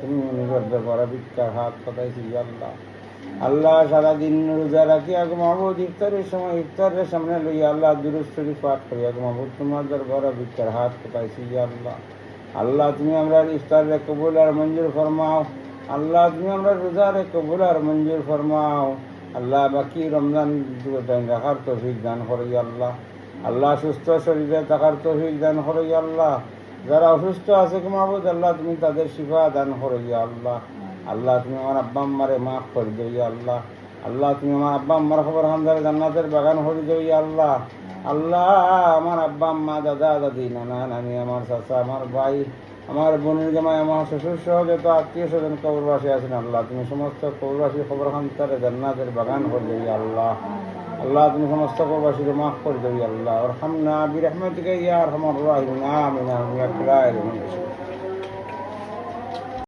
তুমি নিজের দরবারে ভিক্ষার হাত পাতাইছি আল্লাহ। আল্লাহ সারাদিন রোজা রাখি আগে মাহবুদ ইফতারের সময় ইফতারের সামনে লইয়া আল্লাহ দুরূদ শরীফ পাঠ করি আগে মাহবুদ তোমার দরবারে ভিক্ষার হাত পাতাইছি আল্লাহ। আল্লাহ তুমি আমরা ইফতারে কবুল আর মঞ্জুর ফরমাও। আল্লাহ তুমি আমরা রোজারে কবুল আর মঞ্জুর ফরমাও। আল্লাহ বাকি রমজান রাখার তৌফিক দান করো আল্লাহ। আল্লাহ সুস্থ শরীরে থাকার তৌফিক দান করো আল্লাহ। যারা অসুস্থ আছে মাহবুদ আল্লাহ তুমি তাদের শিফা দান করো আল্লাহ। আল্লাহ তুমি আমার আব্বা আম্মারে মাফ করে দেও আল্লাহ। আল্লাহ তুমি আমার আব্বা আম্মার খবর হামদারে জান্নাতের বাগান করে দেও আল্লাহ। আল্লাহ আমার আব্বা আম্মা দাদা দাদি নানা নানি আমার চাচা আমার ভাই আমার বোনের জামাই আমার শ্বশুর সহ যত আত্মীয় স্বজন কবরবাসী আছেন আল্লাহ তুমি সমস্ত কবরবাসীর খবর হামদারে জান্নাতের বাগান করে দেও আল্লাহ। আল্লাহ তুমি সমস্ত কবরবাসীর মাফ করে দেও আল্লাহ। আরহামনা বিরহমাতিকা ইয়া আরহামার রাহিমিন আমিন আমিন।